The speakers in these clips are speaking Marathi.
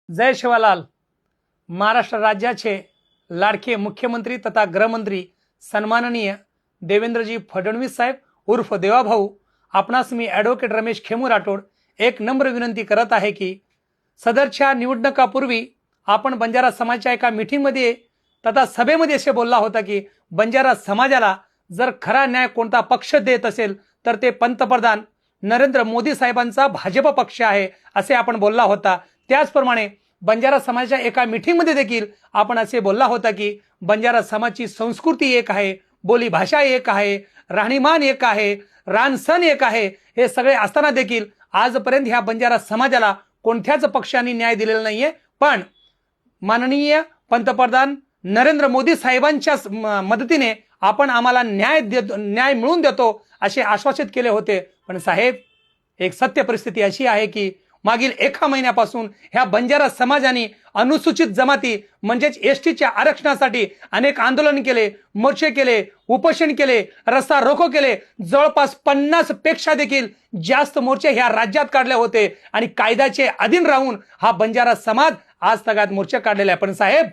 जय शिवालाल। महाराष्ट्र राज्याचे लाडके मुख्यमंत्री तथा गृहमंत्री सन्माननीय देवेंद्रजी फडणवीस साहेब उर्फ देवाभाऊ, आपणास मी ॲडव्होकेट रमेश खेमू राठोड एक नम्र विनंती करत आहे की सदरच्या निवडणुकापूर्वी आपण बंजारा समाजाच्या एका मीटिंगमध्ये तथा सभेमध्ये असे बोलला होता की बंजारा समाजाला जर खरा न्याय कोणता पक्ष देत असेल तर ते पंतप्रधान नरेंद्र मोदी साहेबांचा भाजप पक्ष आहे असे आपण बोलला होता। त्याचप्रमाणे बंजारा समाजाच्या एका मीटिंगमध्ये देखील आपण असे बोलला होता की बंजारा समाजाची संस्कृती एक आहे, बोली भाषा एक आहे, राहणीमान एक आहे, रानसन एक आहे। हे सगळे असताना देखील आजपर्यंत ह्या बंजारा समाजाला कोणत्याच पक्षाने न्याय दिलेला नाहीये। पण माननीय पंतप्रधान नरेंद्र मोदी साहेबांच्या मदतीने आपण आम्हाला न्याय मिळवून देतो असे आश्वासित केले होते। पण साहेब, एक सत्य परिस्थिती अशी आहे की मागील 1 महिन्यापासून ह्या बंजारा समाजाने अनुसूचित जमाती म्हणजेच एसटीच्या आरक्षणासाठी अनेक आंदोलन केले, मोर्चे केले, उपोषण केले, रस्ता रोको केले। जवळपास 50 पेक्षा देखील जास्त मोर्चे ह्या राज्यात काढले होते आणि कायद्याचे अधीन राहून हा बंजारा समाज आज तगात मोर्चे काढलेले आहे। पण साहेब,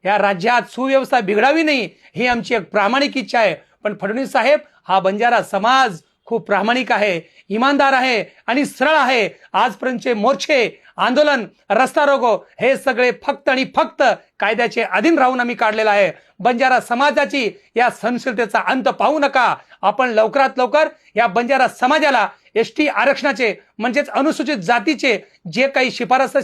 या राज्यात सुव्यवस्था बिघडावी नाही ही आमची एक प्रामाणिक इच्छा आहे। पण फडणवीस साहेब, हा बंजारा समाज खूप प्रामाणिक आहे, इमानदार आहे आणि सरळ आहे। आजपर्यंतचे मोर्चे, आंदोलन, रस्ता रोको हे सगळे फक्त आणि फक्त कायद्याचे अधीन राहून आम्ही काढलेला आहे। बंजारा समाजाची या सहनशीलतेचा अंत पाहू नका। आपण लवकरात लवकर या बंजारा समाजाला एसटी आरक्षणाचे म्हणजेच अनुसूचित जातीचे जे काही शिफारस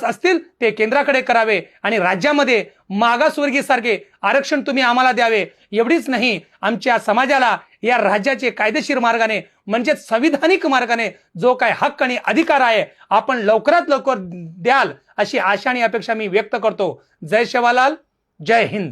असतील ते केंद्राकडे करावे आणि राज्यामध्ये मागासवर्गीय सारखे आरक्षण तुम्ही आम्हाला द्यावे। एवढीच नाही, आमच्या समाजाला या राज्याचे कायदेशीर मार्गाने म्हणजेच संविधानिक मार्गाने जो काही हक्क आणि अधिकार आहे आपण लवकरात लवकर द्याल अशी आशा आणि अपेक्षा मी व्यक्त करतो। जय शिवालाल, जय हिंद।